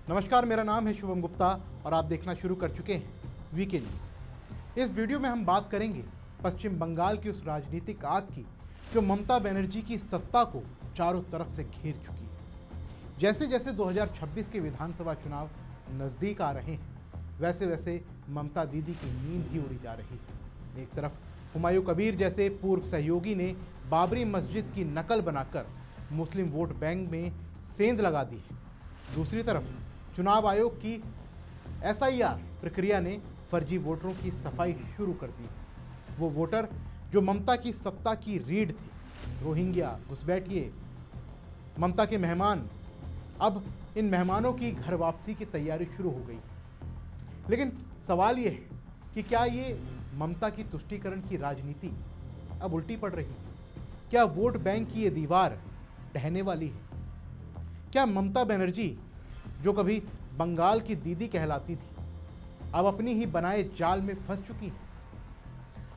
नमस्कार, मेरा नाम है शुभम गुप्ता और आप देखना शुरू कर चुके हैं वीके न्यूज़। इस वीडियो में हम बात करेंगे पश्चिम बंगाल की उस राजनीतिक आग की जो ममता बनर्जी की सत्ता को चारों तरफ से घेर चुकी है। जैसे जैसे 2026 के विधानसभा चुनाव नज़दीक आ रहे हैं, वैसे वैसे ममता दीदी की नींद ही उड़ी जा रही है। एक तरफ हुमायूं कबीर जैसे पूर्व सहयोगी ने बाबरी मस्जिद की नकल बनाकर मुस्लिम वोट बैंक में सेंध लगा दी है, दूसरी तरफ चुनाव आयोग की एसआईआर प्रक्रिया ने फर्जी वोटरों की सफाई शुरू कर दी। वो वोटर जो ममता की सत्ता की रीढ़ थे, रोहिंग्या, घुसपैठिए, ममता के मेहमान, अब इन मेहमानों की घर वापसी की तैयारी शुरू हो गई। लेकिन सवाल ये है कि क्या ये ममता की तुष्टीकरण की राजनीति अब उल्टी पड़ रही है? क्या वोट बैंक की ये दीवार ढहने वाली है? क्या ममता बनर्जी जो कभी बंगाल की दीदी कहलाती थी, अब अपनी ही बनाए जाल में फंस चुकी है?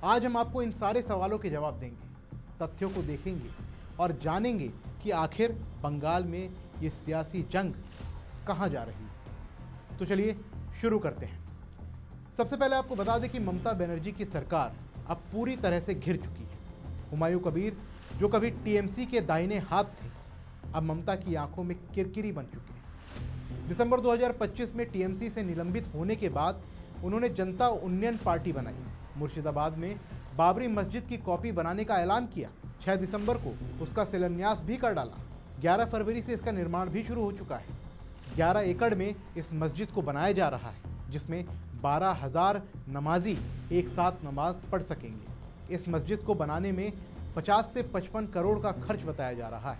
आज हम आपको इन सारे सवालों के जवाब देंगे, तथ्यों को देखेंगे और जानेंगे कि आखिर बंगाल में ये सियासी जंग कहाँ जा रही है। तो चलिए शुरू करते हैं। सबसे पहले आपको बता दें कि ममता बनर्जी की सरकार अब पूरी तरह से घिर चुकी है। हुमायूं कबीर जो कभी टीएमसी के दाहिने हाथ थे, अब ममता की आंखों में किरकिरी बन चुके हैं। दिसंबर 2025 में टीएमसी से निलंबित होने के बाद उन्होंने जनता उन्नयन पार्टी बनाई, मुर्शिदाबाद में बाबरी मस्जिद की कॉपी बनाने का ऐलान किया, 6 दिसंबर को उसका शिलान्यास भी कर डाला, 11 फरवरी से इसका निर्माण भी शुरू हो चुका है। 11 एकड़ में इस मस्जिद को बनाया जा रहा है, जिसमें 12,000 नमाजी एक साथ नमाज पढ़ सकेंगे। इस मस्जिद को बनाने में 50 से 55 करोड़ का खर्च बताया जा रहा है।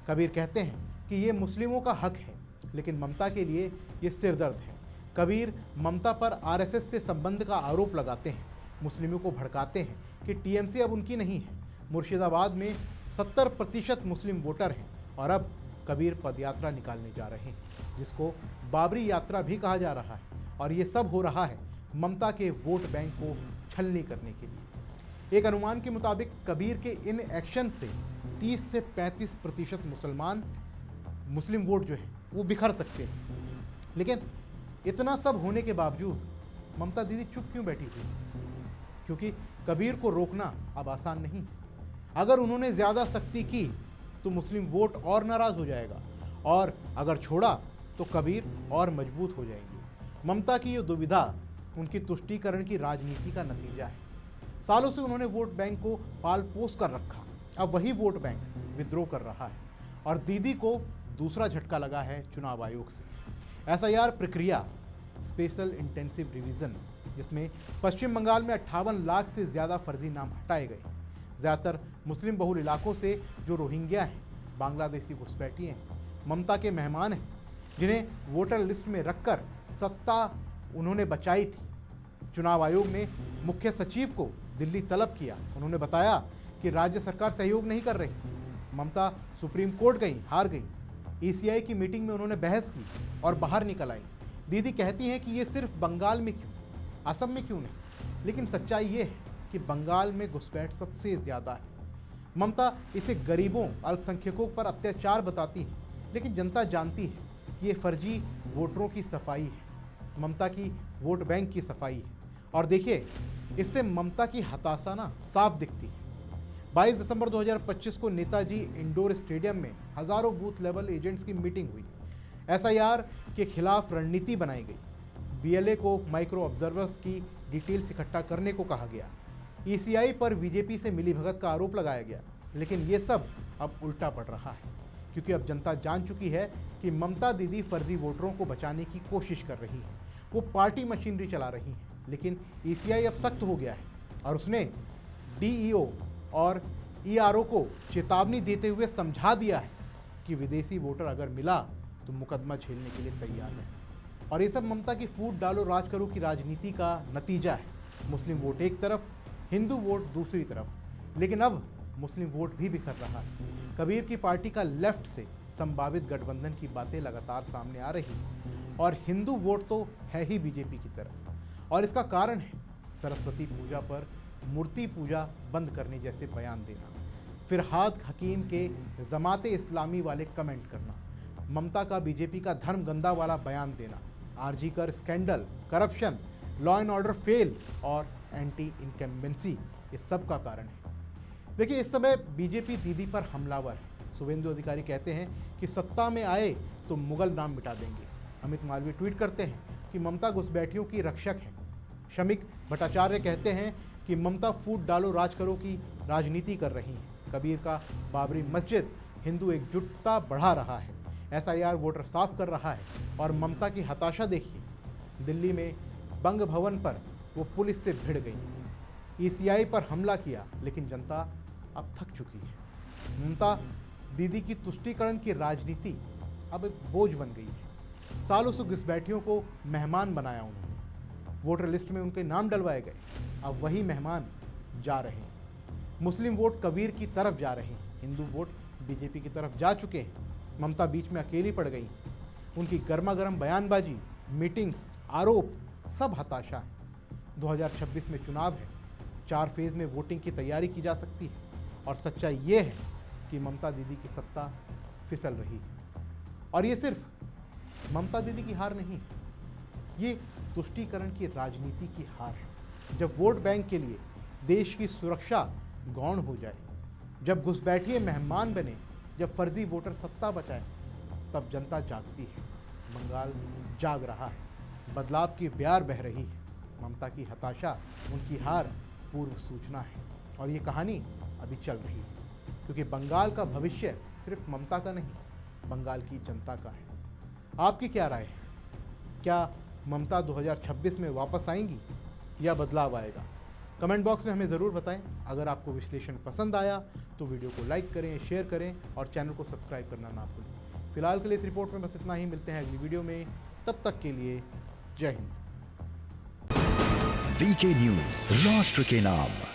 कबीर कहते हैं कि ये मुस्लिमों का हक है, लेकिन ममता के लिए ये सिरदर्द है। कबीर ममता पर आरएसएस से संबंध का आरोप लगाते हैं, मुस्लिमों को भड़काते हैं कि टीएमसी अब उनकी नहीं है। मुर्शिदाबाद में 70% मुस्लिम वोटर हैं और अब कबीर पदयात्रा निकालने जा रहे हैं, जिसको बाबरी यात्रा भी कहा जा रहा है। और ये सब हो रहा है ममता के वोट बैंक को छलनी करने के लिए। एक अनुमान के मुताबिक कबीर के इन एक्शन से 30 से 35% मुस्लिम वोट जो है वो बिखर सकते हैं। लेकिन इतना सब होने के बावजूद ममता दीदी चुप क्यों बैठी हुई? क्योंकि कबीर को रोकना अब आसान नहीं। अगर उन्होंने ज़्यादा सख्ती की तो मुस्लिम वोट और नाराज़ हो जाएगा, और अगर छोड़ा तो कबीर और मजबूत हो जाएंगे। ममता की ये दुविधा उनकी तुष्टीकरण की राजनीति का नतीजा है। सालों से उन्होंने वोट बैंक को पाल पोस कर रखा, अब वही वोट बैंक विद्रोह कर रहा है और दीदी को दूसरा झटका लगा है चुनाव आयोग से। एसआईआर प्रक्रिया, स्पेशल इंटेंसिव रिवीजन, जिसमें पश्चिम बंगाल में 58 लाख से ज़्यादा फर्जी नाम हटाए गए, ज़्यादातर मुस्लिम बहुल इलाकों से, जो रोहिंग्या हैं, बांग्लादेशी घुसपैठिए हैं, ममता के मेहमान हैं, जिन्हें वोटर लिस्ट में रखकर सत्ता उन्होंने बचाई थी। चुनाव आयोग ने मुख्य सचिव को दिल्ली तलब किया। उन्होंने बताया कि राज्य सरकार सहयोग नहीं कर रही। ममता सुप्रीम कोर्ट गई, हार गई। ईसीआई की मीटिंग में उन्होंने बहस की और बाहर निकल आई। दीदी कहती हैं कि ये सिर्फ बंगाल में क्यों, असम में क्यों नहीं? लेकिन सच्चाई ये है कि बंगाल में घुसपैठ सबसे ज़्यादा है। ममता इसे गरीबों, अल्पसंख्यकों पर अत्याचार बताती है, लेकिन जनता जानती है कि ये फर्जी वोटरों की सफाई है, ममता की वोट बैंक की सफाई है। और देखिए, इससे ममता की हताशा ना साफ दिखती है। 22 दिसंबर 2025 को नेताजी इंडोर स्टेडियम में हजारों बूथ लेवल एजेंट्स की मीटिंग हुई। एसआईआर के खिलाफ रणनीति बनाई गई। बीएलए को माइक्रो ऑब्जर्वर्स की डिटेल्स इकट्ठा करने को कहा गया। ईसीआई पर बीजेपी से मिलीभगत का आरोप लगाया गया। लेकिन ये सब अब उल्टा पड़ रहा है, क्योंकि अब जनता जान चुकी है कि ममता दीदी फर्जी वोटरों को बचाने की कोशिश कर रही है। वो पार्टी मशीनरी चला रही है। लेकिन ईसीआई अब सख्त हो गया है और उसने डीईओ और ईआरओ को चेतावनी देते हुए समझा दिया है कि विदेशी वोटर अगर मिला तो मुकदमा झेलने के लिए तैयार है। और ये सब ममता की फूट डालो राज करो की राजनीति का नतीजा है। मुस्लिम वोट एक तरफ, हिंदू वोट दूसरी तरफ। लेकिन अब मुस्लिम वोट भी बिखर रहा है। कबीर की पार्टी का लेफ्ट से संभावित गठबंधन की बातें लगातार सामने आ रही हैं और हिंदू वोट तो है ही बीजेपी की तरफ। और इसका कारण है सरस्वती पूजा पर मूर्ति पूजा बंद करने जैसे बयान देना, फिरहाद हकीम के जमाते इस्लामी वाले कमेंट करना, ममता का बीजेपी का धर्म गंदा वाला बयान देना, आरजी कर scandal, corruption, law and order fail और एंटी इनकम्बेंसी, इस सब का कारण है। देखिए, इस समय बीजेपी दीदी पर हमलावर है। शुभेंदु अधिकारी कहते हैं कि सत्ता में आए तो मुगल नाम मिटा देंगे। अमित मालवीय ट्वीट करते हैं कि ममता घुसपैठियों की रक्षक है। शमिक भट्टाचार्य कहते हैं कि ममता फूट डालो राज करो की राजनीति कर रही हैं। कबीर का बाबरी मस्जिद हिंदू एकजुटता बढ़ा रहा है। एसआईआर वोटर साफ कर रहा है। और ममता की हताशा देखिए, दिल्ली में बंग भवन पर वो पुलिस से भिड़ गई, ईसीआई पर हमला किया, लेकिन जनता अब थक चुकी है। ममता दीदी की तुष्टीकरण की राजनीति अब एक बोझ बन गई है। सालों से घुसपैठियों को मेहमान बनाया उन्होंने, वोटर लिस्ट में उनके नाम डलवाए गए, अब वही मेहमान जा रहे हैं। मुस्लिम वोट कबीर की तरफ जा रहे हैं, हिंदू वोट बीजेपी की तरफ जा चुके हैं। ममता बीच में अकेली पड़ गई। उनकी गर्मा गर्म बयानबाजी, मीटिंग्स, आरोप सब हताशा है। 2026 में चुनाव है, 4 फेज में वोटिंग की तैयारी की जा सकती है और सच्चाई ये है कि ममता दीदी की सत्ता फिसल रही है। और ये सिर्फ ममता दीदी की हार नहीं, ये तुष्टीकरण की राजनीति की हार है। जब वोट बैंक के लिए देश की सुरक्षा गौण हो जाए, जब घुसपैठिए मेहमान बने, जब फर्जी वोटर सत्ता बचाए, तब जनता जागती है। बंगाल जाग रहा है, बदलाव की ब्यार बह रही है। ममता की हताशा, उनकी हार पूर्व सूचना है और ये कहानी अभी चल रही है, क्योंकि बंगाल का भविष्य सिर्फ ममता का नहीं, बंगाल की जनता का है। आपकी क्या राय है? क्या ममता 2026 में वापस आएंगी या बदलाव आएगा? कमेंट बॉक्स में हमें ज़रूर बताएं। अगर आपको विश्लेषण पसंद आया तो वीडियो को लाइक करें, शेयर करें और चैनल को सब्सक्राइब करना ना भूलें। फिलहाल के लिए इस रिपोर्ट में बस इतना ही। मिलते हैं अगली वीडियो में, तब तक के लिए जय हिंद। वीके न्यूज, राष्ट्र के नाम।